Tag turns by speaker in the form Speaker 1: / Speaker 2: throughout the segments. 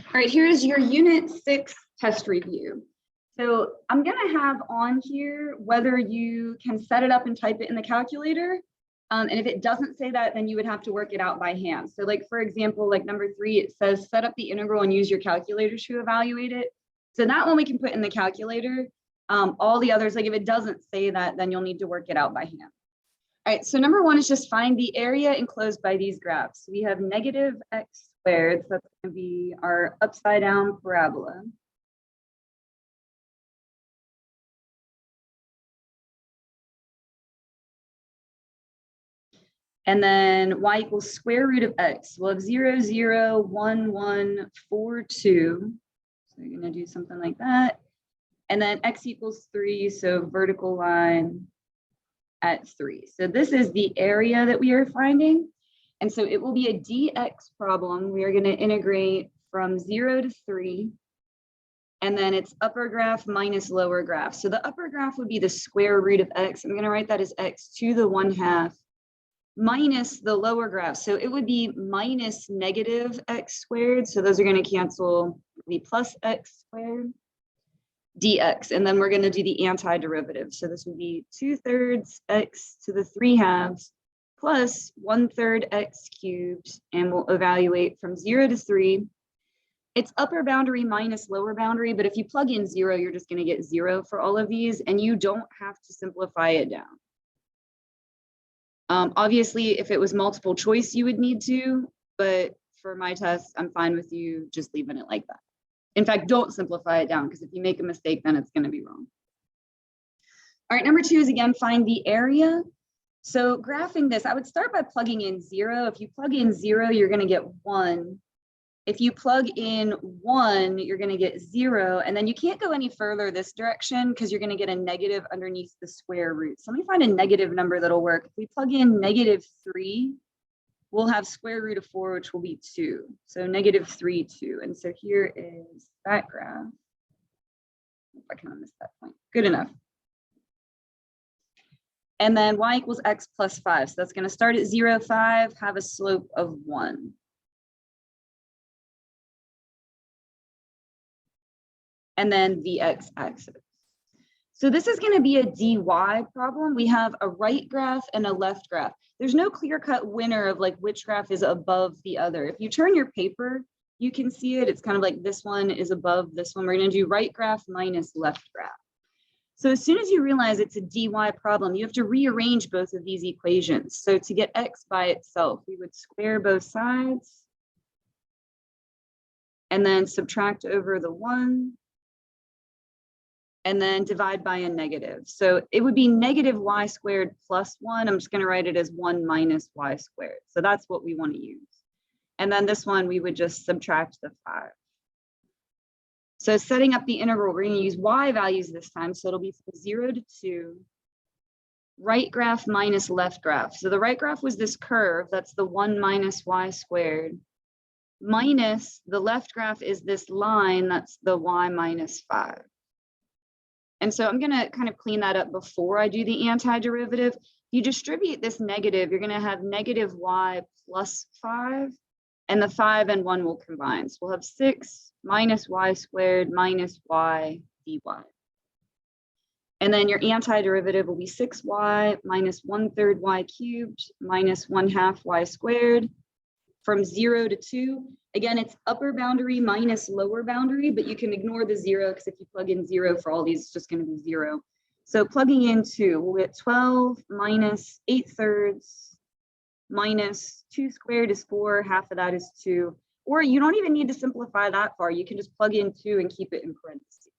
Speaker 1: All right, here's your Unit 6 test review. So I'm going to have on here whether you can set it up and type it in the calculator. And if it doesn't say that, then you would have to work it out by hand. So like, for example, like number 3, it says set up the integral and use your calculator to evaluate it. So that one we can put in the calculator. All the others, like if it doesn't say that, then you'll need to work it out by hand. All right, so number 1 is just find the area enclosed by these graphs. We have negative x squared, so that's going to be our upside down parabola. And then y equals square root of x. We'll have 0, 0, 1, 1, 4, 2. So you're going to do something like that. And then x equals 3, so vertical line at 3. So this is the area that we are finding. And so it will be a dx problem. We are going to integrate from 0 to 3. And then it's upper graph minus lower graph. So the upper graph would be the square root of x. I'm going to write that as x to the 1/2 minus the lower graph. So it would be minus negative x squared. So those are going to cancel, the plus x squared dx. And then we're going to do the antiderivative. So this would be 2/3 x to the 3/2 plus 1/3 x cubed. And we'll evaluate from 0 to 3. It's upper boundary minus lower boundary, but if you plug in 0, you're just going to get 0 for all of these, and you don't have to simplify it down. Obviously, if it was multiple choice, you would need to, but for my test, I'm fine with you just leaving it like that. In fact, don't simplify it down, because if you make a mistake, then it's going to be wrong. All right, number 2 is again, find the area. So graphing this, I would start by plugging in 0. If you plug in 0, you're going to get 1. If you plug in 1, you're going to get 0. And then you can't go any further this direction because you're going to get a negative underneath the square root. So let me find a negative number that'll work. If we plug in -3, we'll have square root of 4, which will be 2. So -3, 2. And so here is that graph. I kind of missed that point. Good enough. And then y equals x plus 5. So that's going to start at 0, 5, have a slope of 1. And then the x-axis. So this is going to be a dy problem. We have a right graph and a left graph. There's no clear-cut winner of like which graph is above the other. If you turn your paper, you can see it. It's kind of like this one is above this one. We're going to do right graph minus left graph. So as soon as you realize it's a dy problem, you have to rearrange both of these equations. So to get x by itself, we would square both sides and then subtract over the 1. And then divide by a negative. So it would be negative y squared plus 1. I'm just going to write it as 1 minus y squared. So that's what we want to use. And then this one, we would just subtract the 5. So setting up the integral, we're going to use y values this time. So it'll be from 0 to 2, right graph minus left graph. So the right graph was this curve. That's the 1 minus y squared. Minus the left graph is this line. That's the y minus 5. And so I'm going to kind of clean that up before I do the antiderivative. If you distribute this negative, you're going to have negative y plus 5, and the 5 and 1 will combine. So we'll have 6 minus y squared minus y dy. And then your antiderivative will be 6y minus 1/3 y cubed minus 1/2 y squared from 0 to 2. Again, it's upper boundary minus lower boundary, but you can ignore the 0 because if you plug in 0 for all these, it's just going to be 0. So plugging in 2, we'll get 12 minus 8/3 minus 2 squared is 4, half of that is 2. Or you don't even need to simplify that far. You can just plug in 2 and keep it in parentheses.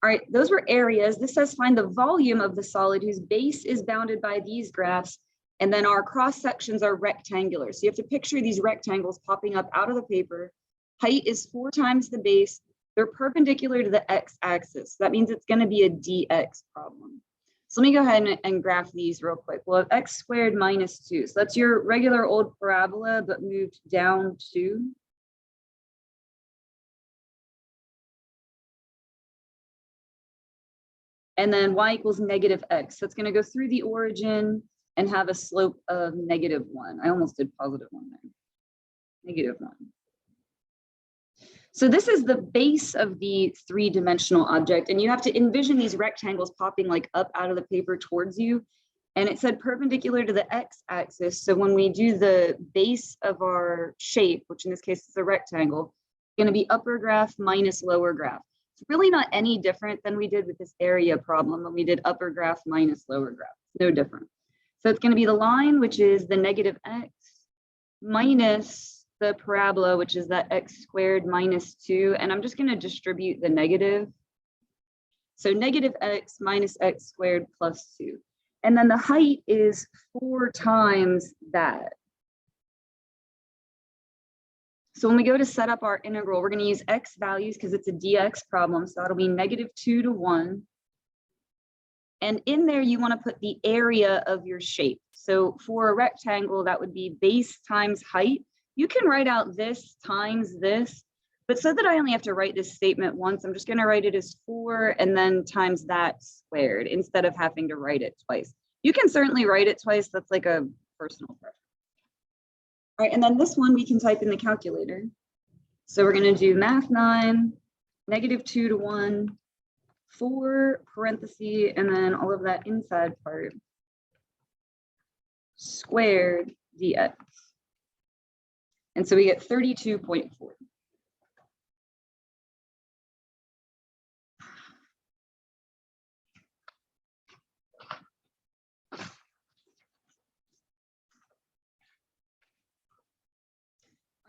Speaker 1: All right, those were areas. This says find the volume of the solid whose base is bounded by these graphs. And then our cross sections are rectangular. So you have to picture these rectangles popping up out of the paper. Height is 4 times the base. They're perpendicular to the x-axis. So that means it's going to be a dx problem. So let me go ahead and graph these real quick. We'll have x squared minus 2. So that's your regular old parabola, but moved down 2. And then y equals negative x. So it's going to go through the origin and have a slope of -1. I almost did +1 there. -1. So this is the base of the three-dimensional object, and you have to envision these rectangles popping like up out of the paper towards you. And it said perpendicular to the x-axis. So when we do the base of our shape, which in this case is a rectangle, it's going to be upper graph minus lower graph. It's really not any different than we did with this area problem when we did upper graph minus lower graph. No different. So it's going to be the line, which is the negative x, minus the parabola, which is that x squared minus 2. And I'm just going to distribute the negative. So negative x minus x squared plus 2. And then the height is 4 times that. So when we go to set up our integral, we're going to use x values because it's a dx problem. So that'll be -2 to 1. And in there, you want to put the area of your shape. So for a rectangle, that would be base times height. You can write out this times this, but so that I only have to write this statement once, I'm just going to write it as 4 and then times that squared instead of having to write it twice. You can certainly write it twice. That's like a personal preference. All right, and then this one we can type in the calculator. So we're going to do math 9, -2 to 1, 4 parenthesis, and then all of that inside part, squared dx. And so we get 32.4.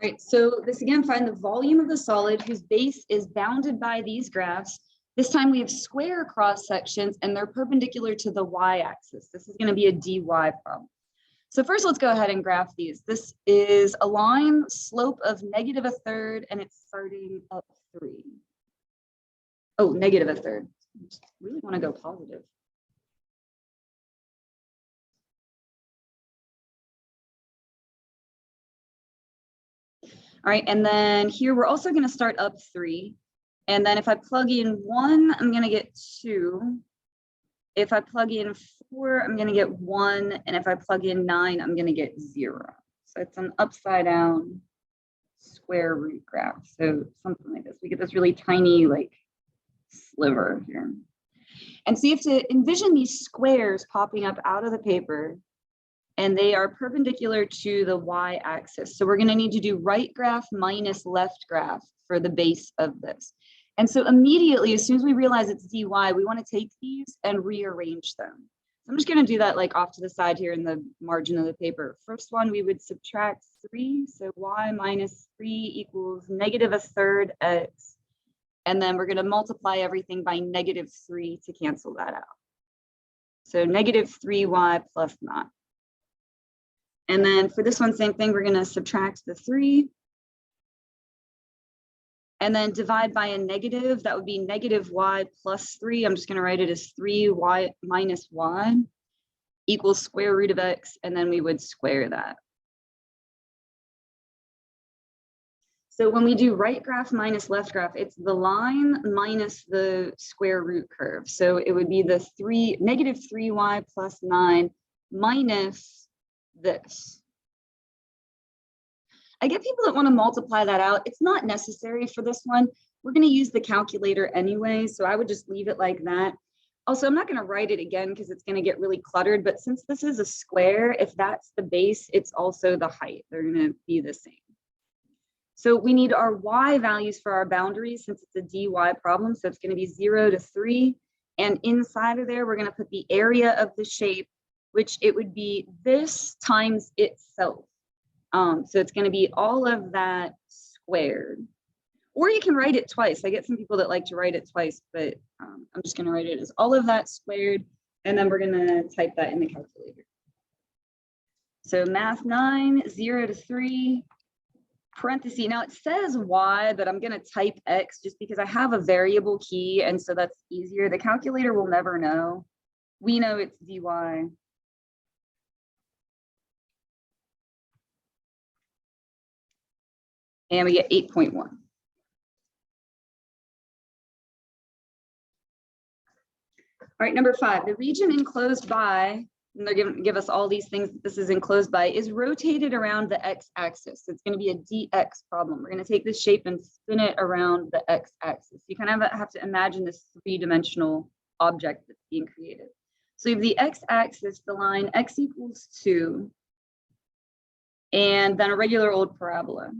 Speaker 1: All right, so this again, find the volume of the solid whose base is bounded by these graphs. This time we have square cross sections and they're perpendicular to the y-axis. This is going to be a dy problem. So first, let's go ahead and graph these. This is a line slope of -1/3 and it's starting up 3. Oh, -1/3. I just really want to go positive. All right, and then here we're also going to start up 3. And then if I plug in 1, I'm going to get 2. If I plug in 4, I'm going to get 1. And if I plug in 9, I'm going to get 0. So it's an upside down square root graph. So something like this. We get this really tiny like sliver here. And so you have to envision these squares popping up out of the paper. And they are perpendicular to the y-axis. So we're going to need to do right graph minus left graph for the base of this. And so immediately, as soon as we realize it's dy, we want to take these and rearrange them. So I'm just going to do that like off to the side here in the margin of the paper. First one, we would subtract 3. So y minus 3 equals -1/3 x. And then we're going to multiply everything by -3 to cancel that out. So -3y plus 9. And then for this one, same thing, we're going to subtract the 3. And then divide by a negative, that would be -y plus 3. I'm just going to write it as 3y minus y equals square root of x, and then we would square that. So when we do right graph minus left graph, it's the line minus the square root curve. So it would be the -3y plus 9 minus this. I get people that want to multiply that out. It's not necessary for this one. We're going to use the calculator anyway, so I would just leave it like that. Also, I'm not going to write it again because it's going to get really cluttered, but since this is a square, if that's the base, it's also the height. They're going to be the same. So we need our y values for our boundaries since it's a dy problem. So it's going to be 0 to 3. And inside of there, we're going to put the area of the shape, which it would be this times itself. So it's going to be all of that squared. Or you can write it twice. I get some people that like to write it twice, but I'm just going to write it as all of that squared. And then we're going to type that in the calculator. So math 9, 0 to 3, parenthesis. Now it says y, but I'm going to type x just because I have a variable key. And so that's easier. The calculator will never know. We know it's dy. And we get 8.1. All right, number 5, the region enclosed by and they're going to give us all these things that this is enclosed by, is rotated around the x-axis. So it's going to be a dx problem. We're going to take this shape and spin it around the x-axis. You kind of have to imagine this three-dimensional object that's being created. So you have the x-axis, the line x equals 2, and then a regular old parabola.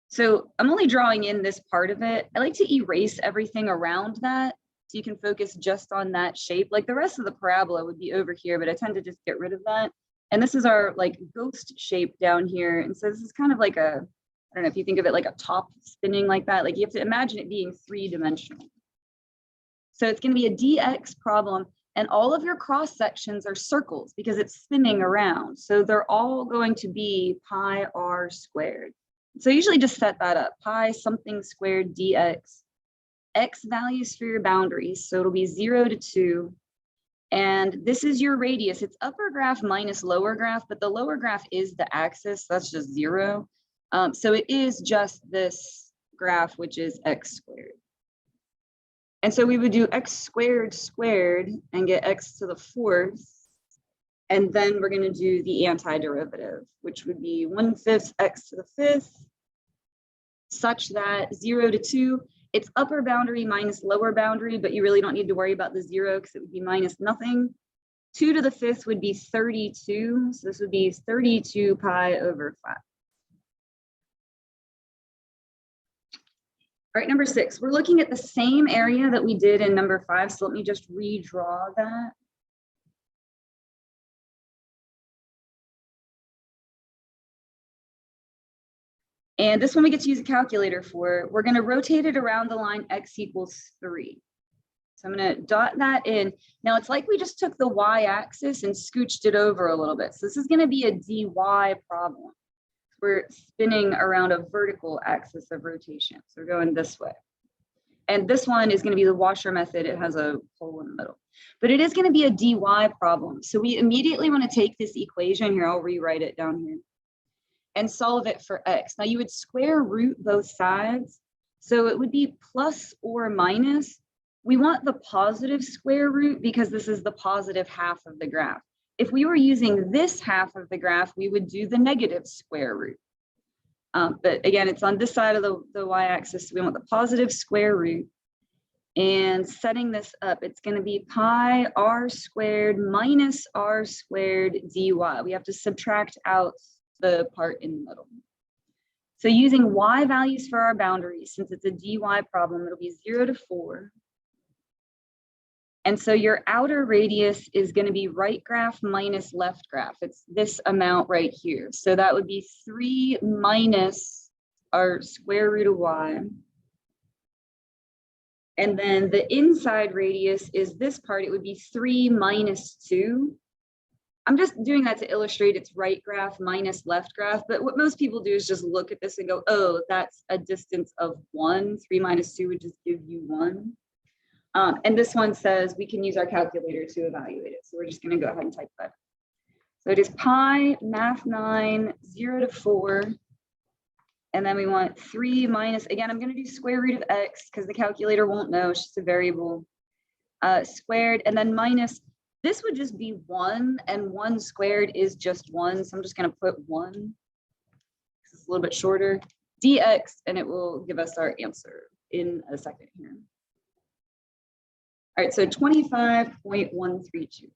Speaker 1: So I'm only drawing in this part of it. I like to erase everything around that so you can focus just on that shape. Like the rest of the parabola would be over here, but I tend to just get rid of that. And this is our like ghost shape down here. And so this is kind of like a, I don't know if you think of it like a top spinning like that, like you have to imagine it being three-dimensional. So it's going to be a dx problem, and all of your cross sections are circles because it's spinning around. So they're all going to be pi r squared. So usually just set that up, pi something squared dx. X values for your boundaries, so it'll be 0 to 2. And this is your radius. It's upper graph minus lower graph, but the lower graph is the axis, so that's just 0. So it is just this graph, which is x squared. And so we would do x squared squared and get x to the 4th. And then we're going to do the antiderivative, which would be 1/5 x to the 5th, such that 0 to 2, it's upper boundary minus lower boundary, but you really don't need to worry about the 0 because it would be minus nothing. 2 to the 5th would be 32. So this would be 32 pi over 5. All right, number 6, we're looking at the same area that we did in number 5. So let me just redraw that. And this one we get to use a calculator for. We're going to rotate it around the line x equals 3. So I'm going to dot that in. Now it's like we just took the y-axis and scooched it over a little bit. So this is going to be a dy problem. We're spinning around a vertical axis of rotation. So we're going this way. And this one is going to be the washer method. It has a hole in the middle. But it is going to be a dy problem. So we immediately want to take this equation here. I'll rewrite it down here. And solve it for x. Now you would square root both sides. So it would be plus or minus. We want the positive square root because this is the positive half of the graph. If we were using this half of the graph, we would do the negative square root. But again, it's on this side of the y-axis. So we want the positive square root. And setting this up, it's going to be pi r squared minus r squared dy. We have to subtract out the part in the middle. So using y values for our boundaries, since it's a dy problem, it'll be 0 to 4. And so your outer radius is going to be right graph minus left graph. It's this amount right here. So that would be 3 minus our square root of y. And then the inside radius is this part. It would be 3 minus 2. I'm just doing that to illustrate it's right graph minus left graph. But what most people do is just look at this and go, oh, that's a distance of 1. 3 minus 2 would just give you 1. And this one says we can use our calculator to evaluate it. So we're just going to go ahead and type that. So it is pi math 9 0 to 4. And then we want 3 minus, again, I'm going to do square root of x because the calculator won't know. It's just a variable squared. And then minus, this would just be 1, and 1 squared is just 1. So I'm just going to put 1. It's a little bit shorter, dx, and it will give us our answer in a second here. All right, so 25.132.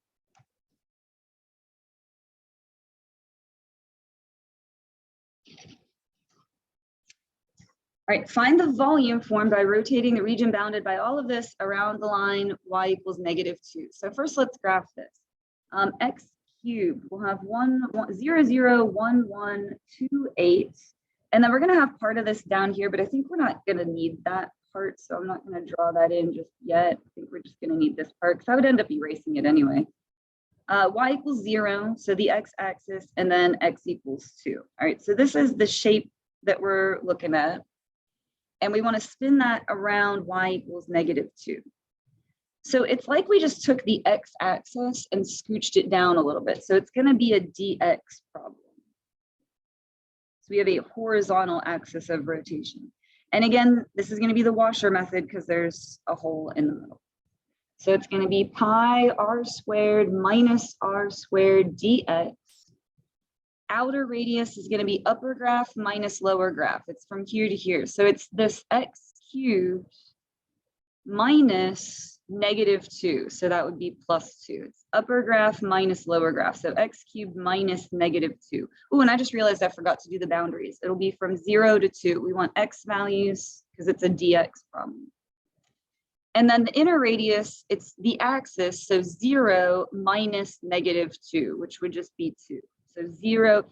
Speaker 1: All right, find the volume formed by rotating the region bounded by all of this around the line y equals -2. So first let's graph this. X cubed, we'll have 0, 0, 1, 1, 2, 8. And then we're gonna have part of this down here, but I think we're not gonna need that part. So I'm not gonna draw that in just yet. I think we're just gonna need this part because I would end up erasing it anyway. Y equals 0, so the x-axis, and then x equals 2. All right, so this is the shape that we're looking at. And we want to spin that around y equals -2. So it's like we just took the x-axis and scooched it down a little bit. So it's going to be a dx problem. So we have a horizontal axis of rotation. And again, this is going to be the washer method because there's a hole in the middle. So it's going to be pi r squared minus r squared dx. Outer radius is going to be upper graph minus lower graph. It's from here to here. So it's this x cubed minus -2. So that would be +2. It's upper graph minus lower graph. So x cubed minus -2. Oh, and I just realized I forgot to do the boundaries. It'll be from 0 to 2. We want x values because it's a dx problem. And then the inner radius, it's the axis. So 0 minus -2, which would just be 2. So 0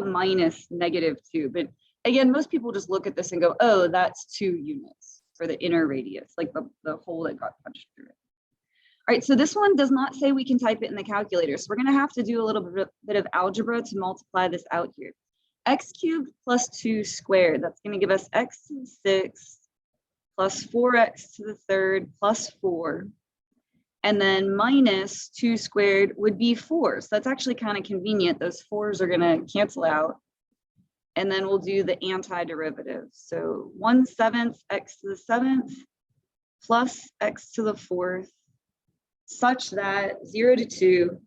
Speaker 1: minus -2. But again, most people just look at this and go, oh, that's 2 units for the inner radius, like the hole that got punched through it. All right, so this one does not say we can type it in the calculator. So we're going to have to do a little bit of algebra to multiply this out here. X cubed plus 2 squared, that's going to give us x to the 6 plus 4x to the 3rd plus 4. And then minus 2 squared would be 4. So that's actually kind of convenient. Those 4s are going to cancel out. And then we'll do the antiderivative. So 1/7 x to the 7th plus x to the 4th, such that 0 to 2,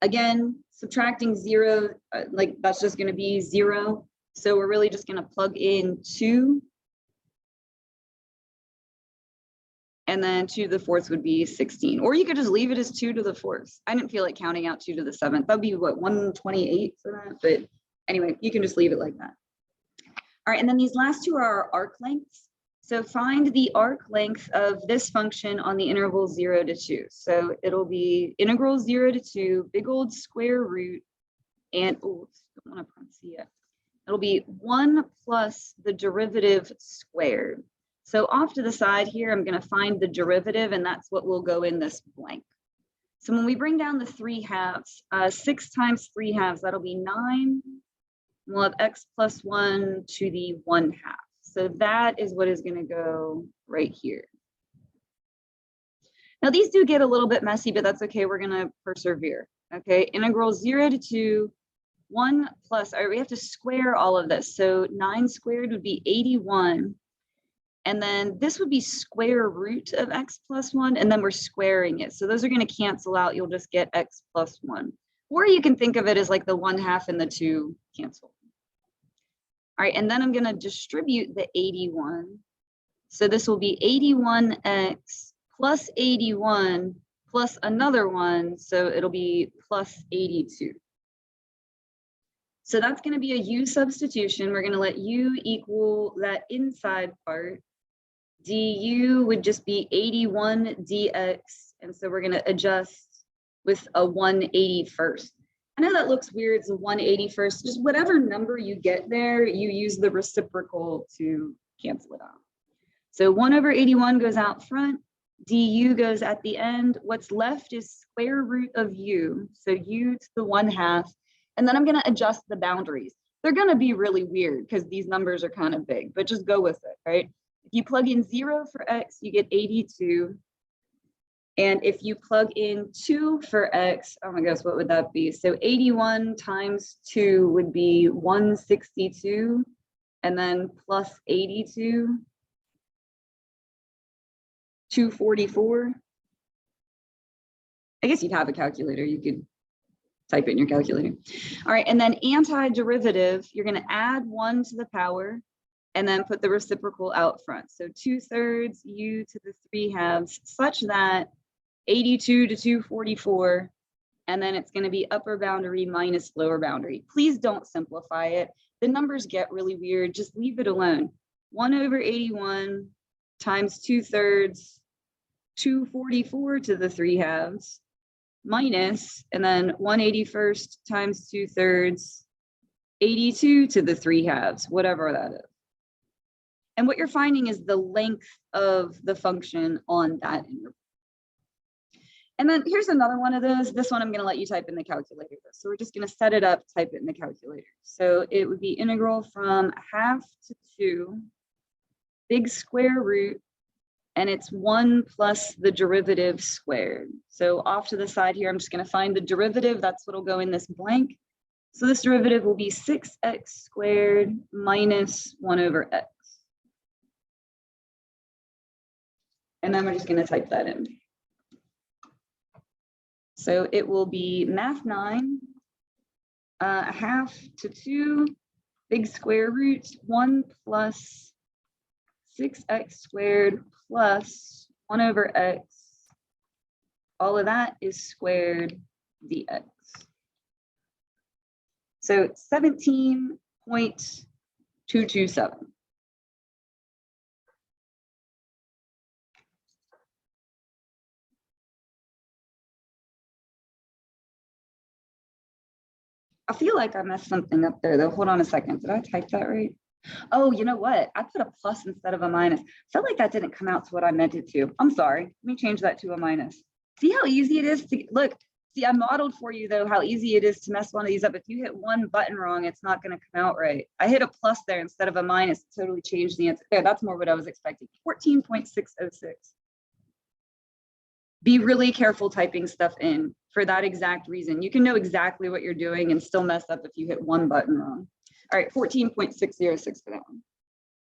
Speaker 1: again, subtracting 0, like that's just going to be 0. So we're really just going to plug in 2. And then 2 to the 4th would be 16. Or you could just leave it as 2 to the 4th. I didn't feel like counting out 2 to the 7th. That'd be what, 128 for that? But anyway, you can just leave it like that. All right, and then these last two are our arc lengths. So find the arc length of this function on the interval 0 to 2. So it'll be integral 0 to 2, big old square root, and oh, don't want to press yet. It'll be 1 plus the derivative squared. So off to the side here, I'm going to find the derivative, and that's what will go in this blank. So when we bring down the 3/2, 6 times 3/2, that'll be 9. We'll have x plus 1 to the 1/2. So that is what is going to go right here. Now these do get a little bit messy, but that's okay. We're going to persevere. Okay, integral 0 to 2, 1 plus, all right, we have to square all of this. So 9 squared would be 81. And then this would be square root of x plus 1, and then we're squaring it. So those are going to cancel out. You'll just get x plus 1. Or you can think of it as like the 1/2 and the 2 cancel. All right, and then I'm going to distribute the 81. So this will be 81x plus 81 plus another 1. So it'll be plus 82. So that's going to be a u substitution. We're going to let u equal that inside part. Du would just be 81 dx, and so we're going to adjust with a 180 first. I know that looks weird, it's a 180 first. Just whatever number you get there, you use the reciprocal to cancel it out. So 1/81 goes out front, du goes at the end. What's left is square root of u, so u to the 1/2, and then I'm going to adjust the boundaries. They're going to be really weird because these numbers are kind of big, but just go with it, right? If you plug in 0 for x, you get 82. And if you plug in 2 for x, oh my gosh, what would that be? So 81 times 2 would be 162, and then plus 82, 244. I guess you'd have a calculator. You could type it in your calculator. All right, and then antiderivative, you're going to add 1 to the power, and then put the reciprocal out front. So 2/3 u to the 3/2, such that 82 to 244, and then it's going to be upper boundary minus lower boundary. Please don't simplify it. The numbers get really weird. Just leave it alone. 1/81 times 2/3, 244 to the 3/2, minus, and then 1/81 times 2/3, 82 to the 3/2, whatever that is. And what you're finding is the length of the function on that interval. And then here's another one of those. This one I'm going to let you type in the calculator. So we're just going to set it up, type it in the calculator. So it would be integral from 1/2 to 2, big square root, and it's 1 plus the derivative squared. So off to the side here, I'm just going to find the derivative. That's what'll go in this blank. So this derivative will be 6x squared minus 1/x. And then we're just going to type that in. So it will be math 9, a half to 2, big square root 1 plus 6x squared plus 1 over x. All of that is squared dx. So 17.227. I feel like I messed something up there though. Hold on a second. Did I type that right? Oh, you know what? I put a plus instead of a minus. Felt like that didn't come out to what I meant it to. I'm sorry. Let me change that to a minus. See how easy it is to look. See, I modeled for you though how easy it is to mess one of these up. If you hit one button wrong, it's not going to come out right. I hit a plus there instead of a minus. Totally changed the answer. There, that's more what I was expecting. 14.606. Be really careful typing stuff in for that exact reason. You can know exactly what you're doing and still mess up if you hit one button wrong. All right, 14.606 for that one.